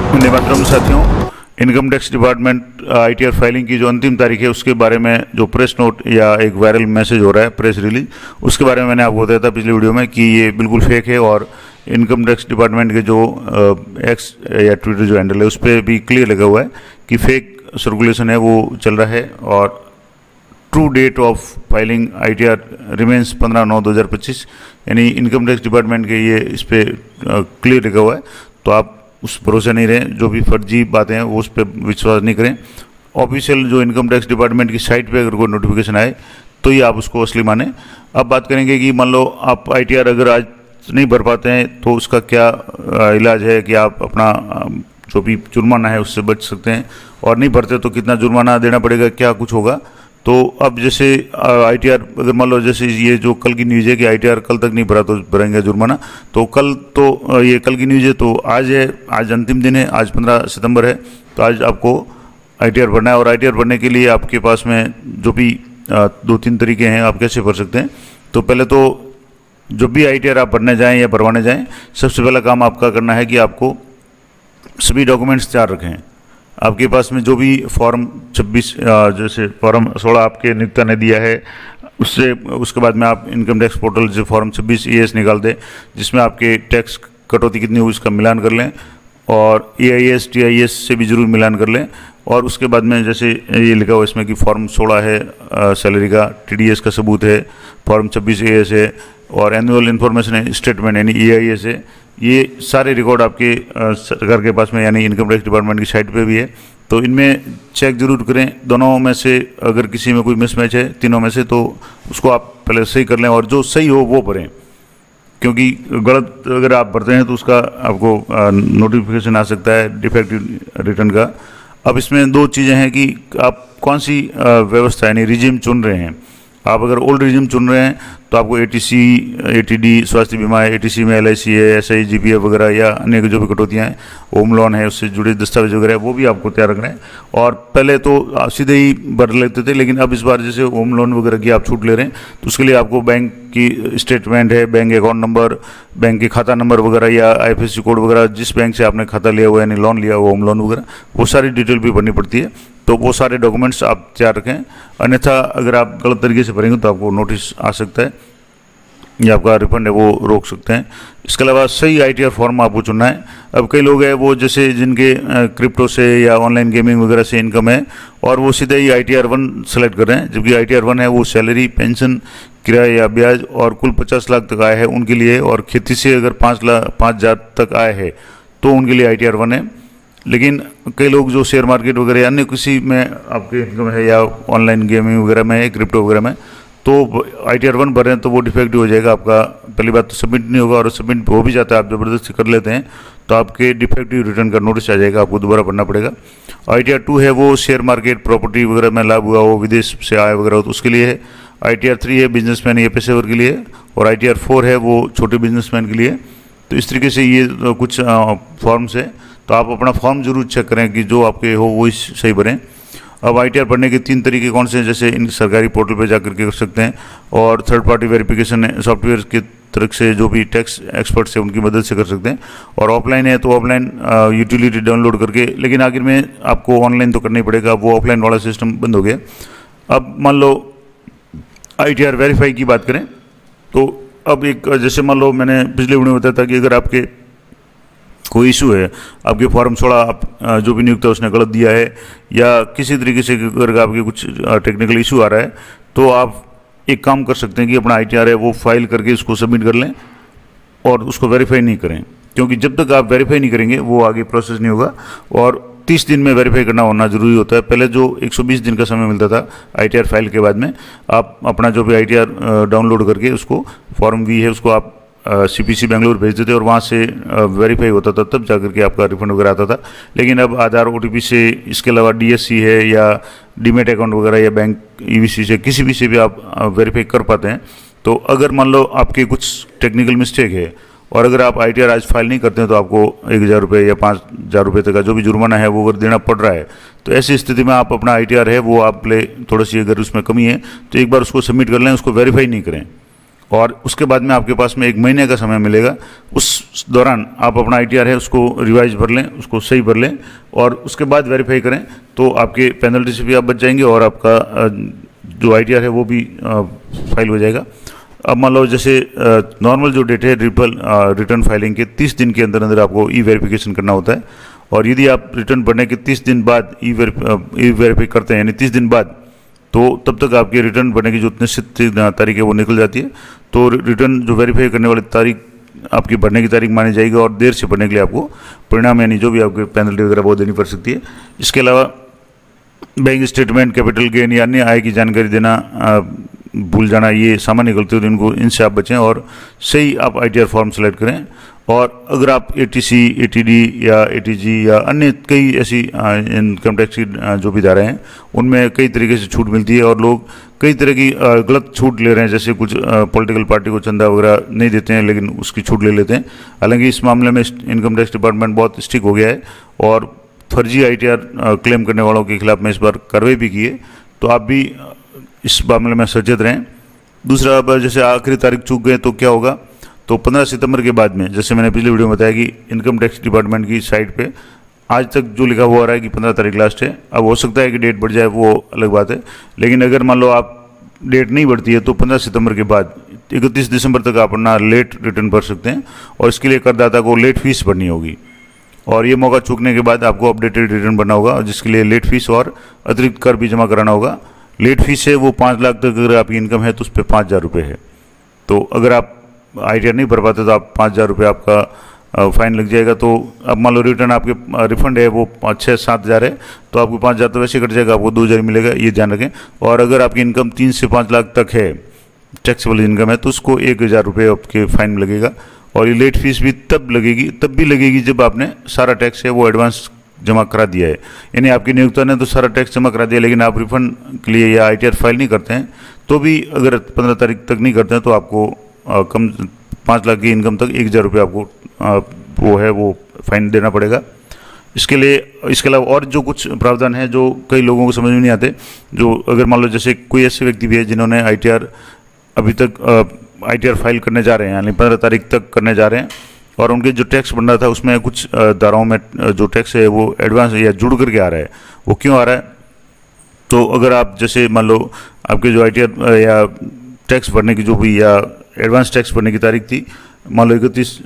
वंदे मातरम साथियों, income tax department ITR filing की जो अंतिम तारीख है उसके बारे में जो प्रेस नोट या एक वायरल मैसेज हो रहा है, प्रेस रिलीज, उसके बारे में मैंने आपको बताया था पिछली वीडियो में कि ये बिल्कुल फेक है। और इनकम टैक्स डिपार्टमेंट के जो एक्स या ट्विटर जो हैंडल है उस पर भी क्लियर लगा हुआ है कि फेक सर्कुलेशन है वो चल रहा है। और true date of filing ITR remains 15/9/2025, यानी इनकम टैक्स डिपार्टमेंट के ये इस पर क्लियर लगा हुआ है। तो आप उस भरोसे नहीं रहें, जो भी फर्जी बातें हैं वो उस पर विश्वास नहीं करें। ऑफिशियल जो इनकम टैक्स डिपार्टमेंट की साइट पे अगर कोई नोटिफिकेशन आए तो ही आप उसको असली माने। अब बात करेंगे कि मान लो आप आईटीआर अगर आज नहीं भर पाते हैं तो उसका क्या इलाज है कि आप अपना जो भी जुर्माना है उससे बच सकते हैं, और नहीं भरते तो कितना जुर्माना देना पड़ेगा, क्या कुछ होगा। तो अब जैसे आईटीआर अगर मान लो जैसे ये जो कल की न्यूज़ है कि आईटीआर कल तक नहीं भरा तो भरेंगे जुर्माना, तो कल तो ये कल की न्यूज़ है, तो आज है, आज अंतिम दिन है, आज 15 सितंबर है। तो आज आपको आईटीआर भरना है। और आईटीआर भरने के लिए आपके पास में जो भी 2-3 तरीके हैं आप कैसे भर सकते हैं। तो पहले तो जब भी आईटीआर आप भरने जाएँ या भरवाने जाएँ, सबसे पहला काम आपका करना है कि आपको सभी डॉक्यूमेंट्स तैयार रखें। आपके पास में जो भी फॉर्म 26 जैसे फॉर्म 16 आपके नियोक्ता ने दिया है उससे, उसके बाद में आप इनकम टैक्स पोर्टल से फॉर्म 26 EAS निकाल दें, जिसमें आपके टैक्स कटौती कितनी हुई उसका मिलान कर लें, और EIS TIS से भी ज़रूर मिलान कर लें। और उसके बाद में जैसे ये लिखा हुआ इसमें कि फॉर्म 16 है सैलरी का, TDS का सबूत है, फॉर्म 26 AS है, और एनुअल इन्फॉर्मेशन है स्टेटमेंट यानी EIS है। ये सारे रिकॉर्ड आपके सरकार के पास में यानी इनकम टैक्स डिपार्टमेंट की साइट पे भी है। तो इनमें चेक जरूर करें, दोनों में से अगर किसी में कोई मिसमैच है तीनों में से तो उसको आप पहले सही कर लें, और जो सही हो वो भरें, क्योंकि गलत अगर आप भरते हैं तो उसका आपको नोटिफिकेशन आ सकता है डिफेक्टिव रिटर्न का। अब इसमें 2 चीज़ें हैं कि आप कौन सी व्यवस्था यानी रिजिम चुन रहे हैं। आप अगर ओल्ड रिजिम चुन रहे हैं तो आपको ATC ATD स्वास्थ्य बीमा है, ATC में LIC है, SI GPF वगैरह या अन्य जो भी कटौतियाँ हैं, होम लोन है, उससे जुड़े दस्तावेज वगैरह वो भी आपको तैयार रखना है। और पहले तो आप सीधे ही भर लेते थे, लेकिन अब इस बार जैसे होम लोन वगैरह की आप छूट ले रहे हैं तो उसके लिए आपको बैंक की स्टेटमेंट है, बैंक अकाउंट नंबर, बैंक के खाता नंबर वगैरह या IFSC कोड वगैरह, जिस बैंक से आपने खाता लिया हुआ यानी लोन लिया हुआ होम लोन वगैरह, वो सारी डिटेल भी भरनी पड़ती है। तो वो सारे डॉक्यूमेंट्स आप तैयार रखें, अन्यथा अगर आप गलत तरीके से भरेंगे तो आपको नोटिस आ सकता है या आपका रिफंड है वो रोक सकते हैं। इसके अलावा सही आईटीआर फॉर्म आपको चुनना है। अब कई लोग हैं वो जैसे जिनके क्रिप्टो से या ऑनलाइन गेमिंग वगैरह से इनकम है और वो सीधे ही ITR 1 सेलेक्ट कर रहे हैं, जबकि ITR 1 है वो सैलरी, पेंशन, किराया या ब्याज और कुल 50 लाख तक आय है उनके लिए, और खेती से अगर 5,000 तक आय है तो उनके लिए ITR 1 है। लेकिन कई लोग जो शेयर मार्केट वगैरह अन्य किसी में आपके इनकम है या ऑनलाइन गेमिंग वगैरह में है, क्रिप्टो वगैरह में, तो ITR 1 भर रहे हैं तो वो डिफेक्टिव हो जाएगा आपका। पहली बात तो सबमिट नहीं होगा, और सबमिट हो भी जाता है आप ज़बरदस्ती कर लेते हैं तो आपके डिफेक्टिव रिटर्न का नोटिस आ जाएगा, आपको दोबारा भरना पड़ेगा। ITR 2 है वो शेयर मार्केट, प्रॉपर्टी वगैरह में लाभ हुआ हो, विदेश से आय वगैरह हो तो उसके लिए है। ITR 3 है बिजनेसमैन या पेशेवर के लिए, और ITR 4 है वो छोटे बिजनेसमैन के लिए। तो इस तरीके से ये कुछ फॉर्म्स है, तो आप अपना फॉर्म जरूर चेक करें कि जो आपके हो वो सही भरें। अब ITR भरने के 3 तरीके कौन से हैं, जैसे इन सरकारी पोर्टल पे जाकर के कर सकते हैं, और थर्ड पार्टी वेरिफिकेशन सॉफ्टवेयर की तरफ से जो भी टैक्स एक्सपर्ट्स हैं उनकी मदद से कर सकते हैं, और ऑफलाइन है तो ऑफलाइन यूटिलिटी डाउनलोड करके, लेकिन आखिर में आपको ऑनलाइन तो करना ही पड़ेगा, वो ऑफलाइन वाला सिस्टम बंद हो गया। अब मान लो ITR वेरीफाई की बात करें तो अब एक जैसे मान लो मैंने पिछले वीडियो में बताया था कि अगर आपके कोई इशू है, आपके फॉर्म 16 आप जो भी नियुक्त है उसने गलत दिया है, या किसी तरीके से अगर आपके कुछ टेक्निकल इशू आ रहा है, तो आप एक काम कर सकते हैं कि अपना ITR है वो फाइल करके उसको सबमिट कर लें और उसको वेरीफाई नहीं करें, क्योंकि जब तक आप वेरीफाई नहीं करेंगे वो आगे प्रोसेस नहीं होगा। और 30 दिन में वेरीफाई करना होना जरूरी होता है। पहले जो 120 दिन का समय मिलता था ITR फाइल के बाद में, आप अपना जो भी ITR डाउनलोड करके उसको फॉर्म V है उसको आप CPC बेंगलुरु भेज देते और वहाँ से वेरीफाई होता था, तब जाकर के आपका रिफंड वगैरह आता था। लेकिन अब आधार OTP से, इसके अलावा DSC है या डीमेट अकाउंट वगैरह या बैंक EVC से, किसी भी से भी आप वेरीफाई कर पाते हैं। तो अगर मान लो आपके कुछ टेक्निकल मिस्टेक है और अगर आप ITR आज फाइल नहीं करते हैं तो आपको 1,000 रुपये या 5,000 रुपये तक का जो भी जुर्माना है वो अगर देना पड़ रहा है, तो ऐसी स्थिति में आप अपना ITR है वो आप ले थोड़ी सी अगर उसमें कमी है तो एक बार उसको सबमिट कर लें, उसको वेरीफाई नहीं करें। और उसके बाद में आपके पास में 1 महीने का समय मिलेगा। उस दौरान आप अपना ITR है उसको रिवाइज भर लें, उसको सही भर लें और उसके बाद वेरीफाई करें, तो आपके पेनल्टी से भी आप बच जाएंगे और आपका जो ITR है वो भी फाइल हो जाएगा। अब मान लो जैसे नॉर्मल जो डेट है रिटर्न फाइलिंग के 30 दिन के अंदर अंदर आपको ई-वेरिफिकेशन करना होता है, और यदि आप रिटर्न भरने के 30 दिन बाद ई-वेरीफाई करते हैं, यानी 30 दिन बाद, तो तब तक आपके रिटर्न भरने की जो निश्चित तारीख है वो निकल जाती है। तो रिटर्न जो वेरीफाई करने वाली तारीख आपकी भरने की तारीख मानी जाएगी और देर से भरने के लिए आपको परिणाम यानी जो भी आपके पेनल्टी वगैरह वो देनी पड़ सकती है। इसके अलावा बैंक स्टेटमेंट, कैपिटल गेन या अन्य आय की जानकारी देना भूल जाना, ये सामान्य गलती होती है, इनसे आप बचें और सही आप ITR फॉर्म सेलेक्ट करें। और अगर आप ATC, ATD या ATG या अन्य कई ऐसी इनकम टैक्स की जो भी धाराएं हैं उनमें कई तरीके से छूट मिलती है और लोग कई तरह की गलत छूट ले रहे हैं, जैसे कुछ पॉलिटिकल पार्टी को चंदा वगैरह नहीं देते हैं लेकिन उसकी छूट ले लेते हैं। हालांकि इस मामले में इनकम टैक्स डिपार्टमेंट बहुत स्ट्रिक्ट हो गया है और फर्जी ITR क्लेम करने वालों के खिलाफ में इस बार कार्रवाई भी की है, तो आप भी इस मामले में सचेत रहें। दूसरा, अब जैसे आखिरी तारीख चूक गए तो क्या होगा, तो 15 सितंबर के बाद में, जैसे मैंने पिछले वीडियो में बताया कि इनकम टैक्स डिपार्टमेंट की साइट पे आज तक जो लिखा हुआ आ रहा है कि 15 तारीख लास्ट है। अब हो सकता है कि डेट बढ़ जाए, वो अलग बात है, लेकिन अगर मान लो आप डेट नहीं बढ़ती है तो 15 सितंबर के बाद 31 दिसंबर तक आप अपना लेट रिटर्न भर सकते हैं और इसके लिए करदाता को लेट फीस भरनी होगी और ये मौका चूकने के बाद आपको अपडेटेड रिटर्न भरना होगा, जिसके लिए लेट फीस और अतिरिक्त कर भी जमा कराना होगा। लेट फीस है वो 5 लाख तक अगर आपकी इनकम है तो उस पर 5,000 रुपये है। तो अगर आप ITR नहीं भर पाते तो आप 5,000 रुपये आपका फाइन लग जाएगा। तो अब मान लो रिटर्न आपके रिफंड है वो 6-7 हज़ार है तो आपको 5,000 तो वैसे कट जाएगा, आपको 2,000 मिलेगा, ये ध्यान रखें। और अगर आपकी इनकम 3 से 5 लाख तक है, टैक्सेबल इनकम है, तो उसको 1,000 रुपये आपके फाइन लगेगा। और ये लेट फीस भी तब भी लगेगी जब आपने सारा टैक्स है वो एडवांस जमा करा दिया है, यानी आपकी नियोक्ता ने तो सारा टैक्स जमा करा दिया लेकिन आप रिफंड के लिए या ITR फाइल नहीं करते हैं, तो भी अगर 15 तारीख तक नहीं करते हैं तो आपको कम 5 लाख की इनकम तक 1,000 रुपये आपको वो फाइन देना पड़ेगा। इसके अलावा और जो कुछ प्रावधान है जो कई लोगों को समझ में नहीं आते, जो अगर मान लो जैसे कोई ऐसे व्यक्ति भी है जिन्होंने ITR अभी तक ITR फाइल करने जा रहे हैं, यानी 15 तारीख तक करने जा रहे हैं और उनके जो टैक्स बन रहा था उसमें कुछ धाराओं में जो टैक्स है वो एडवांस या जुड़ करके आ रहा है, वो क्यों आ रहा है? तो अगर आप जैसे मान लो आपके जो ITR या टैक्स भरने की जो भी या एडवांस टैक्स भरने की तारीख थी, मान लो 31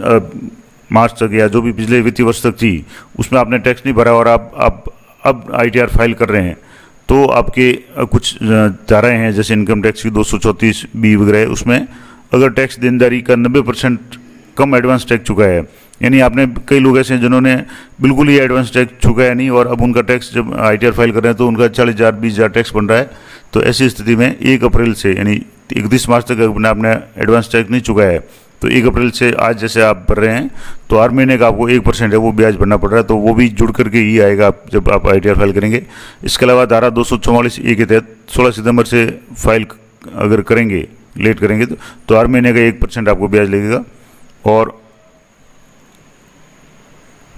मार्च तक या जो भी पिछले वित्तीय वर्ष तक थी, उसमें आपने टैक्स नहीं भरा और आप अब ITR फाइल कर रहे हैं, तो आपके कुछ धाराएँ हैं जैसे इनकम टैक्स की 234B वगैरह, उसमें अगर टैक्स देनदारी का 90% कम एडवांस टैक्स चुका है, यानी आपने कई लोग ऐसे हैं जिन्होंने बिल्कुल ही एडवांस टैक्स चुकाया नहीं और अब उनका टैक्स जब ITR फाइल कर रहे हैं तो उनका 40,000 20,000 टैक्स बन रहा है। तो ऐसी स्थिति में 1 अप्रैल से यानी 31 मार्च तक अगर आपने एडवांस टैक्स नहीं चुकाया है तो 1 अप्रैल से आज जैसे आप भर रहे हैं तो हर महीने का आपको 1% है वो ब्याज भरना पड़ रहा है, तो वो भी जुड़ करके ही आएगा जब आप ITR फाइल करेंगे। इसके अलावा धारा 244A के तहत 16 सितंबर से फाइल अगर करेंगे, लेट करेंगे तो हर महीने का 1% आपको ब्याज लगेगा। और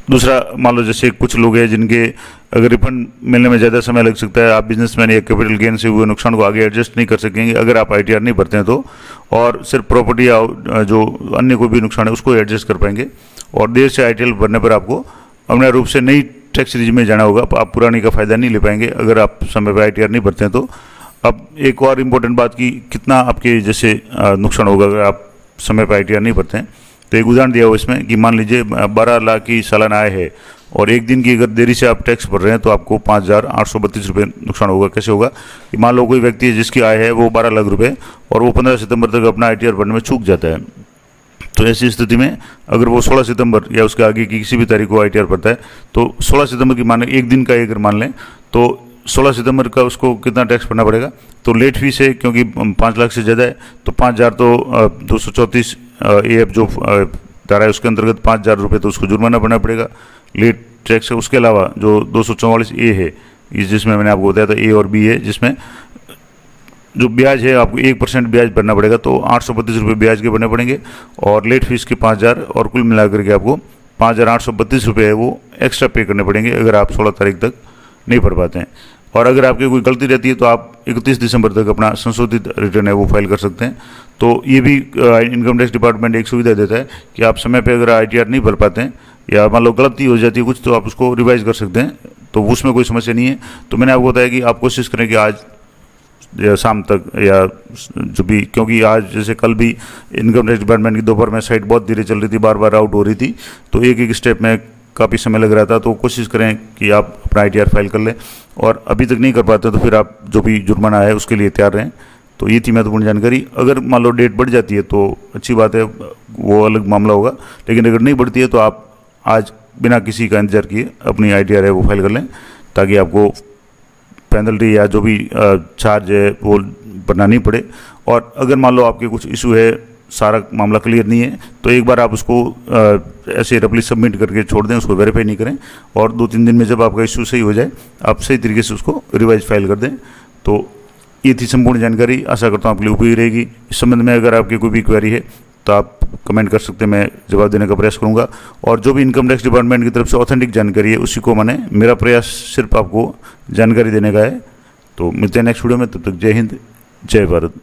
दूसरा, मान लो जैसे कुछ लोग हैं जिनके अगर रिफंड मिलने में ज़्यादा समय लग सकता है, आप बिजनेसमैन या कैपिटल गेन से हुए नुकसान को आगे एडजस्ट नहीं कर सकेंगे अगर आप ITR नहीं भरते हैं तो, और सिर्फ प्रॉपर्टी या जो अन्य कोई भी नुकसान है उसको एडजस्ट कर पाएंगे। और देर से ITR भरने पर आपको अपने रूप से नई टैक्स रिजीम में जाना होगा, आप पुरानी का फ़ायदा नहीं ले पाएंगे अगर आप समय पर ITR नहीं भरते हैं तो। अब एक और इम्पोर्टेंट बात कि कितना आपके जैसे नुकसान होगा अगर आप समय पर ITR नहीं भरते हैं, तो एक उदाहरण दिया हुआ इसमें कि मान लीजिए 12 लाख की सालाना आय है और एक दिन की अगर देरी से आप टैक्स भर रहे हैं तो आपको 5,832 रुपये नुकसान होगा। कैसे होगा कि मान लो कोई व्यक्ति है जिसकी आय है वो 12 लाख रुपये और वो 15 सितंबर तक अपना ITR भरने में चूक जाता है, तो ऐसी स्थिति में अगर वो 16 सितंबर या उसके आगे की किसी भी तारीख को ITR भरता है तो 16 सितंबर की मान एक दिन का अगर मान लें तो 16 सितंबर का उसको कितना टैक्स भरना पड़ेगा, तो लेट फीस है क्योंकि 5 लाख से ज़्यादा है तो 5,000 तो 234 AF जो धारा है उसके अंतर्गत 5,000 रुपये तो उसको जुर्माना भरना पड़ेगा लेट टैक्स है। उसके अलावा जो 244A है जिसमें मैंने आपको बताया था A और B है, जिसमें जो ब्याज है आपको 1% ब्याज भरना पड़ेगा, तो 832 रुपये ब्याज के भरने पड़ेंगे और लेट फीस के 5,000 और कुल मिलाकर के आपको 5,832 रुपये है वो एक्स्ट्रा पे करने पड़ेंगे अगर आप 16 तारीख तक नहीं भर पाते हैं। और अगर आपकी कोई गलती रहती है तो आप 31 दिसंबर तक अपना संशोधित रिटर्न है वो फाइल कर सकते हैं। तो ये भी इनकम टैक्स डिपार्टमेंट एक सुविधा देता है कि आप समय पे अगर ITR नहीं भर पाते हैं या मान लो गलती हो जाती है कुछ, तो आप उसको रिवाइज कर सकते हैं, तो उसमें कोई समस्या नहीं है। तो मैंने आपको बताया कि आप कोशिश करें कि आज या शाम तक या जो भी, क्योंकि आज जैसे कल भी इनकम टैक्स डिपार्टमेंट की दोपहर में साइट बहुत धीरे चल रही थी, बार बार आउट हो रही थी, तो एक एक स्टेप में काफ़ी समय लग रहा था। तो कोशिश करें कि आप अपना ITR फाइल कर लें, और अभी तक नहीं कर पाते तो फिर आप जो भी जुर्माना है उसके लिए तैयार रहें। तो ये थी महत्वपूर्ण जानकारी। अगर मान लो डेट बढ़ जाती है तो अच्छी बात है, वो अलग मामला होगा, लेकिन अगर नहीं बढ़ती है तो आप आज बिना किसी का इंतजार किए अपनी ITR है वो फाइल कर लें, ताकि आपको पेनल्टी या जो भी चार्ज है वो भरना नहीं पड़े। और अगर मान लो आपके कुछ इशू है, सारा मामला क्लियर नहीं है, तो एक बार आप उसको ऐसे रफली सबमिट करके छोड़ दें, उसको वेरीफाई नहीं करें, और 2-3 दिन में जब आपका इशू सही हो जाए आप सही तरीके से उसको रिवाइज फाइल कर दें। तो ये थी संपूर्ण जानकारी, आशा करता हूँ आपके लिए उपयोगी रहेगी। इस संबंध में अगर आपकी कोई भी क्वेरी है तो आप कमेंट कर सकते हैं, मैं जवाब देने का प्रयास करूंगा। और जो भी इनकम टैक्स डिपार्टमेंट की तरफ से ऑथेंटिक जानकारी है उसी को मेरा प्रयास सिर्फ आपको जानकारी देने का है। तो मिलते हैं नेक्स्ट वीडियो में, तब तक जय हिंद, जय भारत।